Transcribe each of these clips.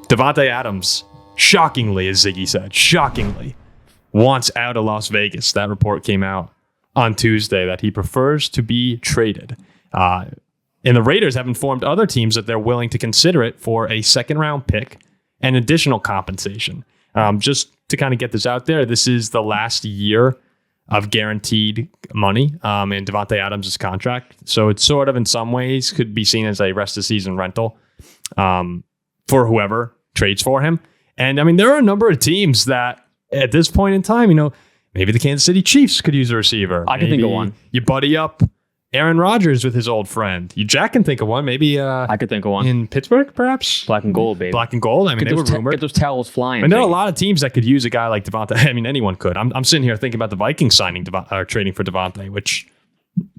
Davante Adams, shockingly, as Ziggy said, wants out of Las Vegas. That report came out on Tuesday that he prefers to be traded. And the Raiders have informed other teams that they're willing to consider it for a second-round pick and additional compensation. Just to kind of get this out there, this is the last year of guaranteed money in Davante Adams' contract. So it's sort of, in some ways, could be seen as a rest-of-season rental for whoever trades for him. And, I mean, there are a number of teams that, at this point in time, maybe the Kansas City Chiefs could use a receiver. I can think of one. You buddy up Aaron Rodgers with his old friend. Jack can think of one. Maybe I could think of one. In Pittsburgh, perhaps? Black and gold, baby. Black and gold. I mean, they were rumored. Get those towels flying. And there are a lot of teams that could use a guy like Davante. I mean, anyone could. I'm sitting here thinking about the Vikings signing or trading for Davante, which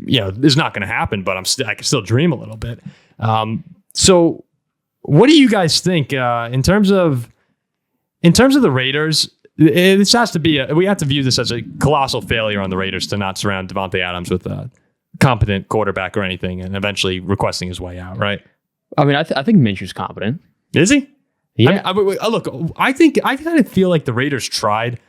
is not going to happen, but I can still dream a little bit. So what do you guys think in terms of the Raiders? This has to be we have to view this as a colossal failure on the Raiders to not surround Davante Adams with a competent quarterback or anything, and eventually requesting his way out, right? I mean, I think Minshew's competent. Is he? Yeah. Look, I kind of feel like the Raiders tried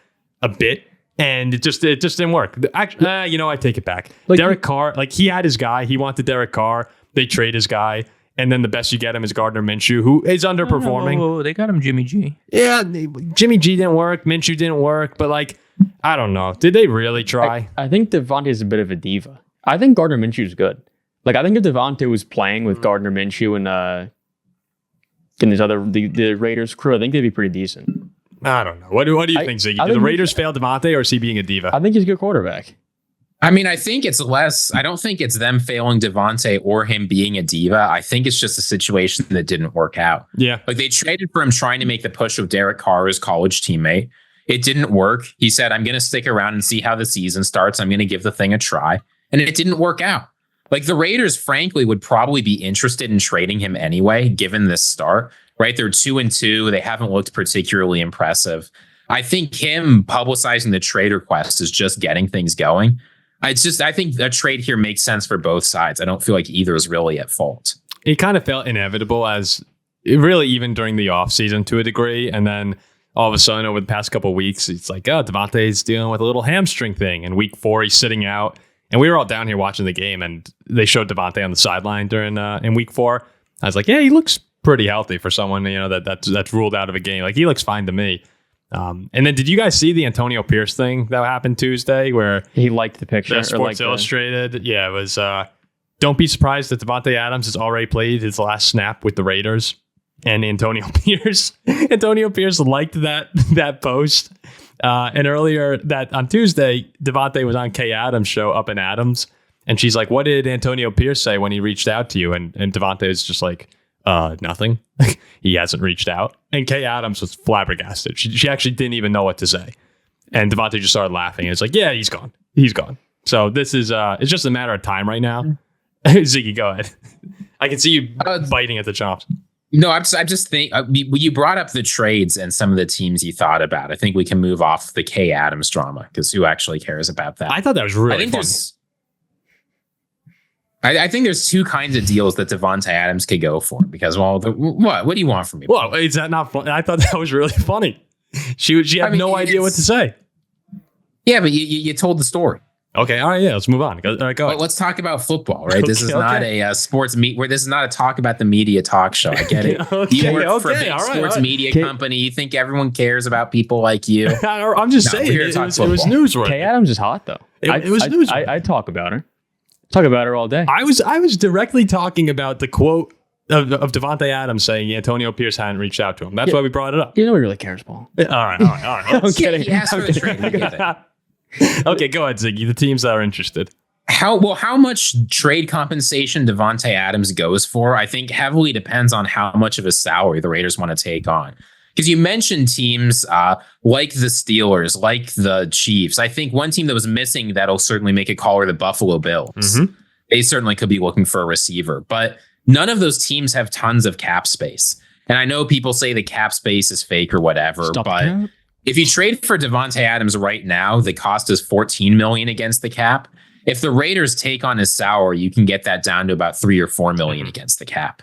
a bit, and it just didn't work. Actually, I take it back. Derek Carr, he had his guy. He wanted Derek Carr. They trade his guy. And then the best you get him is Gardner Minshew, who is underperforming. Oh, they got him Jimmy G. Yeah, Jimmy G didn't work. Minshew didn't work. But, I don't know. Did they really try? I think Davante is a bit of a diva. I think Gardner Minshew's good. I think if Davante was playing with Gardner Minshew and the Raiders crew, I think they'd be pretty decent. I don't know. What do you think, Ziggy? Do the Raiders fail Davante, or is he being a diva? I think he's a good quarterback. I mean, I think it's less. I don't think it's them failing Davante or him being a diva. I think it's just a situation that didn't work out. Yeah. They traded for him trying to make the push with Derek Carr, his college teammate. It didn't work. He said, I'm going to stick around and see how the season starts. I'm going to give the thing a try. And it didn't work out. The Raiders, frankly, would probably be interested in trading him anyway, given this start, right? They're 2-2. They haven't looked particularly impressive. I think him publicizing the trade request is just getting things going. I think a trade here makes sense for both sides. I don't feel like either is really at fault. It kind of felt inevitable as really even during the offseason to a degree. And then all of a sudden over the past couple of weeks, it's Davante's dealing with a little hamstring thing. And week 4, he's sitting out. And we were all down here watching the game, and they showed Davante on the sideline during in week 4. I was like, yeah, he looks pretty healthy for someone that's ruled out of a game. He looks fine to me. And then did you guys see the Antonio Pierce thing that happened Tuesday where he liked the picture? Sports Illustrated. Yeah, it was don't be surprised that Davante Adams has already played his last snap with the Raiders. And Antonio Pierce liked that post. And earlier that on Tuesday, Davante was on Kay Adams' show Up in Adams. And she's like, what did Antonio Pierce say when he reached out to you? And Davante is just like, nothing. He hasn't reached out. And Kay Adams was flabbergasted. She actually didn't even know what to say. And Davante just started laughing. And it's like, yeah, he's gone. He's gone. So this is it's just a matter of time right now. Ziggy, go ahead. I can see you biting at the chops. No, I just think you brought up the trades and some of the teams you thought about. I think we can move off the Kay Adams drama because who actually cares about that? I thought that was really fun. I think there's two kinds of deals that Davante Adams could go for because, what do you want from me? Well, is that not fun? I thought that was really funny. She had no idea what to say. Yeah, but you told the story. Okay, all right, yeah, let's move on. All right, go ahead. Let's talk about football, right? This is not a sports meet where this is not a talk about the media talk show. I get it. You work for a big sports media company. You think everyone cares about people like you. I'm just saying, it was newsworthy. Kay Adams is hot, though. It was newsworthy. I talk about her. Talk about her all day. I was directly talking about the quote of Davante Adams saying Antonio Pierce hadn't reached out to him. That's why we brought it up. You know he really cares, Paul. All right. I'm kidding. He asked for a trade. Okay, go ahead, Ziggy. The teams that are interested. How much trade compensation Davante Adams goes for, I think heavily depends on how much of a salary the Raiders want to take on. Because you mentioned teams like the Steelers, like the Chiefs. I think one team that was missing that'll certainly make a call are the Buffalo Bills. Mm-hmm. They certainly could be looking for a receiver, but none of those teams have tons of cap space. And I know people say the cap space is fake or whatever, but if you trade for Davante Adams right now, the cost is $14 million against the cap. If the Raiders take on his salary, you can get that down to about $3 or $4 million against the cap.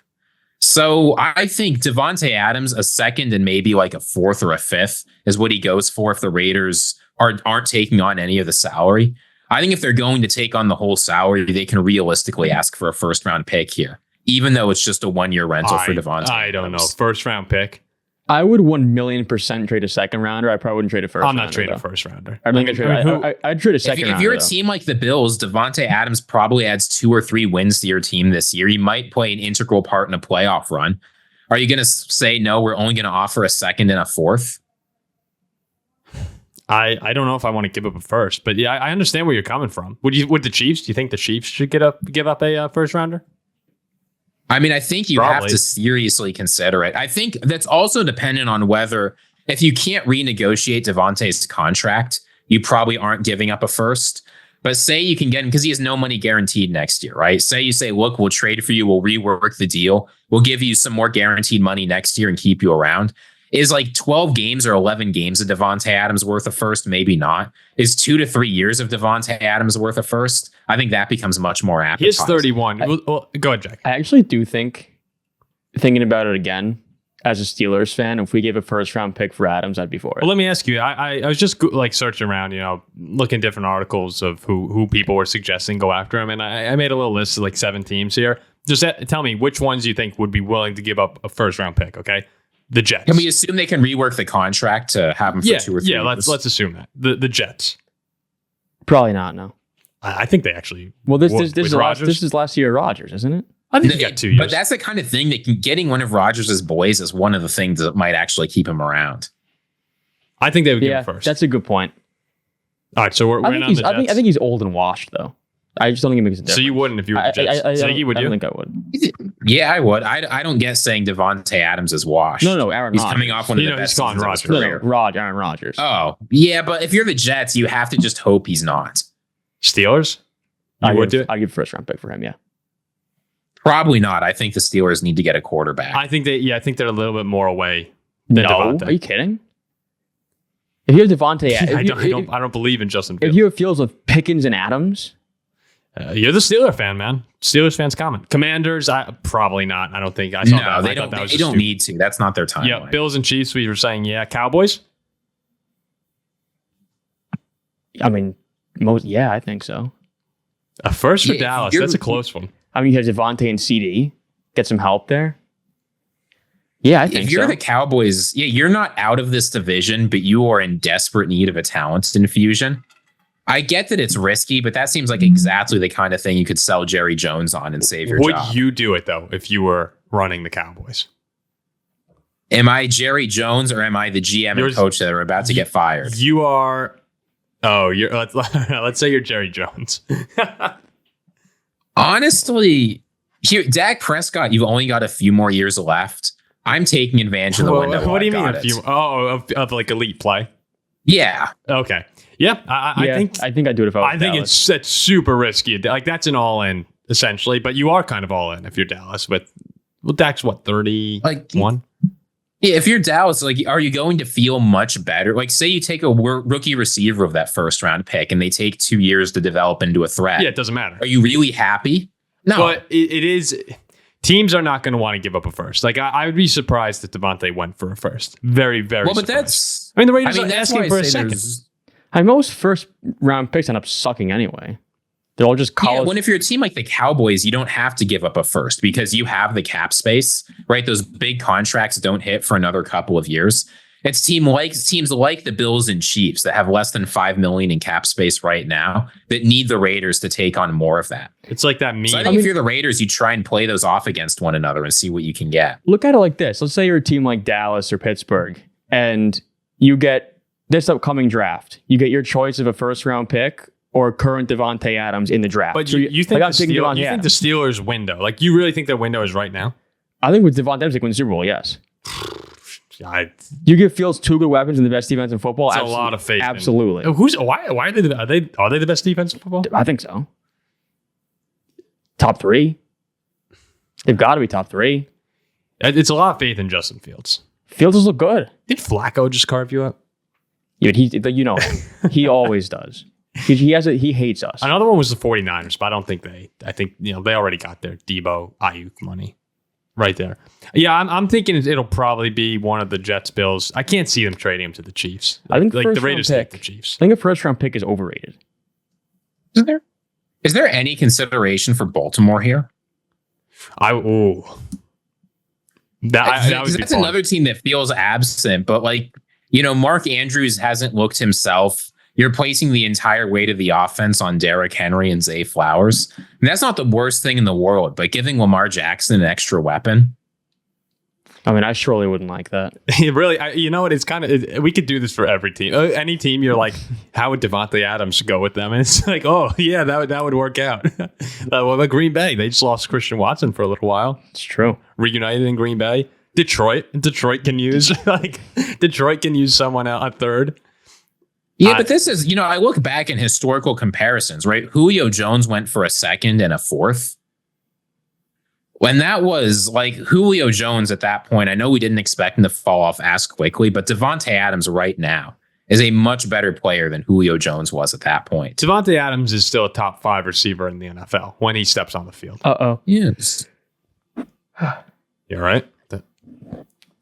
So I think Davante Adams, a second and maybe like a fourth or a fifth is what he goes for if the Raiders aren't taking on any of the salary. I think if they're going to take on the whole salary, they can realistically ask for a first round pick here, even though it's just a 1-year rental for Davante. I don't know. First round pick. I would 1,000,000% trade a second rounder. I probably wouldn't trade a first rounder. I'm not trading a first rounder. I'd trade a second rounder. If you're a team like the Bills, Davante Adams probably adds 2 or 3 wins to your team this year. He might play an integral part in a playoff run. Are you going to say, no, we're only going to offer a second and a fourth? I don't know if I want to give up a first, but yeah, I understand where you're coming from. Would the Chiefs? Do you think the Chiefs should give up a first rounder? I mean, I think you have to seriously consider it. I think that's also dependent on whether, if you can't renegotiate Davante's contract, you probably aren't giving up a first. But say you can get him because he has no money guaranteed next year, right? Say you say, look, we'll trade for you. We'll rework the deal. We'll give you some more guaranteed money next year and keep you around. Is like 12 games or 11 games of Davante Adams worth a first? Maybe not. Is 2 to 3 years of Davante Adams worth a first? I think that becomes much more appetizing. He's 31. Well, go ahead, Jack. I actually do think, thinking about it again, as a Steelers fan, if we gave a first round pick for Adams, I'd be for it. Well, let me ask you. I was just like searching around, looking at different articles of who people were suggesting go after him, and I made a little list of like 7 teams here. Just tell me which ones you think would be willing to give up a first round pick. Okay. The Jets. Can we assume they can rework the contract to have him for 2 or 3 years? Let's assume that. The Jets. Probably not, no. I think they actually. Well, this is last year of Rodgers, isn't it? I think he got 2 years. But that's the kind of thing that getting one of Rodgers' boys is one of the things that might actually keep him around. I think they would give him first. That's a good point. All right, so we're in on the Jets. I think he's old and washed, though. I just don't think it makes a difference. So you wouldn't if you were the Jets. Ziggy, would you? I don't think I would. Yeah, I would. I don't get saying Davante Adams is washed. No, Aaron Rodgers. He's coming off one of the best seasons of his career. Aaron Rodgers. Oh, yeah, but if you're the Jets, you have to just hope he's not. Steelers? I'd give a first round pick for him, yeah. Probably not. I think the Steelers need to get a quarterback. I think they're a little bit more away than Davante. Are you kidding? If you have Davante, I don't believe in Justin Fields. If you have Fields with Pickens and Adams, you're the Steeler fan, man. Steelers fans comment. Commanders, probably not. I don't think. I saw that. They don't need to. That's not their time. Yeah, Bills and Chiefs. We were saying, yeah. Cowboys. I mean, I think so. A first for Dallas. That's a close one. I mean, you have Davante and CD. Get some help there. Yeah, I think so. If you're the Cowboys, you're not out of this division, but you are in desperate need of a talent infusion. I get that it's risky, but that seems like exactly the kind of thing you could sell Jerry Jones on and save your job. Would you do it, though, if you were running the Cowboys? Am I Jerry Jones or am I the GM and coach that are about to get fired? You are... Oh, let's say you're Jerry Jones. Honestly, here, Dak Prescott, you've only got a few more years left. I'm taking advantage of the window. What do you mean a few? Of like elite play? Yeah. Okay. Yeah. I think I'd do it if I was Dallas. It's super risky. Like that's an all-in essentially, but you are kind of all in if you're Dallas. Well, Dak's what 31. Yeah, if you're Dallas, like, are you going to feel much better? Like, say you take a rookie receiver of that first round pick and they take 2 years to develop into a threat. Yeah, it doesn't matter. Are you really happy? No. But it is. Teams are not going to want to give up a first. Like, I would be surprised if Davante went for a first. Very, very surprised. But that's... the Raiders are asking for a second. Most first round picks end up sucking anyway. They're all just college. Yeah, when if you're a team like the Cowboys, you don't have to give up a first because you have the cap space, right? Those big contracts don't hit for another couple of years. It's teams like the Bills and Chiefs that have less than $5 million in cap space right now that need the Raiders to take on more of that. It's like that meme. So I think if you're the Raiders, you try and play those off against one another and see what you can get. Look at it like this. Let's say you're a team like Dallas or Pittsburgh and you get this upcoming draft. You get your choice of a first round pick or current Davante Adams in the draft. But you think the Steelers' window, like you really think their window is right now? I think with Davante Adams, they win the Super Bowl, yes. You give Fields 2 good weapons and the best defense in football. That's a lot of faith. Absolutely. Why are they the best defense in football? I think so. Top 3. They've got to be top 3. It's a lot of faith in Justin Fields. Fields look good. Did Flacco just carve you up? Yeah, but he always does. He hates us. Another one was the 49ers, but I don't think I think they already got their Debo Ayuk money. right there. Yeah, I'm thinking it'll probably be one of the Jets, Bills. I can't see them trading him to the Chiefs. I think like the Raiders take the Chiefs. I think a first-round pick is overrated. Is there any consideration for Baltimore here? That's another team that feels absent, but Mark Andrews hasn't looked himself. You're placing the entire weight of the offense on Derrick Henry and Zay Flowers. And that's not the worst thing in the world, but giving Lamar Jackson an extra weapon. I mean, I surely wouldn't like that. Really, you know what? It's kind of, we could do this for every team. Any team, you're like, how would Davante Adams go with them? And it's like, oh, yeah, that would work out. What about Green Bay? They just lost Christian Watson for a little while. It's true. Reunited in Green Bay. Detroit can use someone out on third. Yeah, but this is, I look back in historical comparisons, right? Julio Jones went for a second and a fourth. When that was Julio Jones at that point, I know we didn't expect him to fall off as quickly, but Davante Adams right now is a much better player than Julio Jones was at that point. Davante Adams is still a top 5 receiver in the NFL when he steps on the field. Uh-oh. Yes. You all right?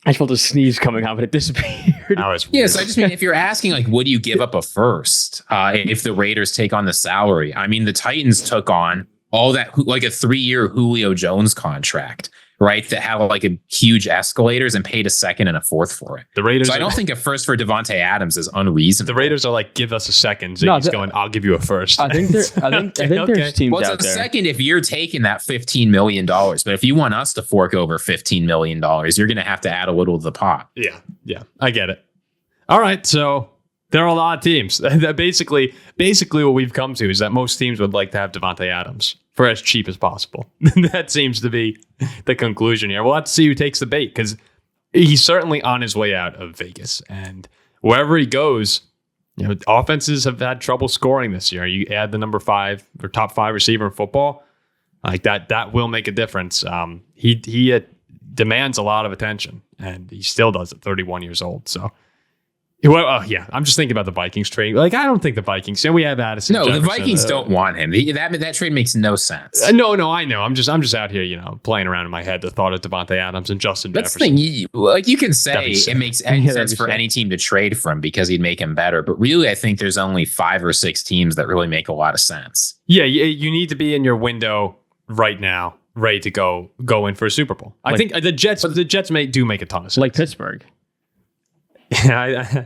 I felt a sneeze coming out, but it disappeared. Yes, I just mean, if you're asking, would you give up a first if the Raiders take on the salary? I mean, the Titans took on all that, a 3-year Julio Jones contract, right? That had a huge escalators and paid a second and a fourth for it. The Raiders. So I don't think a first for Davante Adams is unreasonable. The Raiders are give us a second. Ziggy's going, I'll give you a first. I think there's teams out there. Second if you're taking that $15 million, but if you want us to fork over $15 million, you're going to have to add a little to the pot. Yeah, I get it. All right, so there are a lot of teams. That basically what we've come to is that most teams would like to have Davante Adams for as cheap as possible. That seems to be the conclusion here. We'll have to see who takes the bait because he's certainly on his way out of Vegas. And wherever he goes, offenses have had trouble scoring this year. You add the number 5 or top 5 receiver in football, that will make a difference. He demands a lot of attention, and he still does at 31 years old. So. Well, yeah, I'm just thinking about the Vikings trade. I don't think the Vikings. We have Addison. No, Jefferson. The Vikings don't want him. That trade makes no sense. No, I know. I'm just out here, playing around in my head the thought of Davante Adams and Justin That's Jefferson. the thing. You can say it makes any sense for any team to trade for him because he'd make him better. But really, I think there's only 5 or 6 teams that really make a lot of sense. Yeah, you need to be in your window right now, ready to go in for a Super Bowl. I think the Jets do make a ton of sense. Like Pittsburgh. Yeah,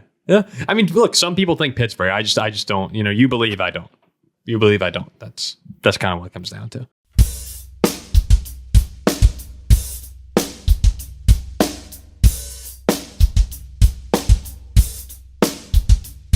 I mean, look, some people think Pittsburgh. I just don't. You believe, I don't. You believe, I don't. That's kind of what it comes down to.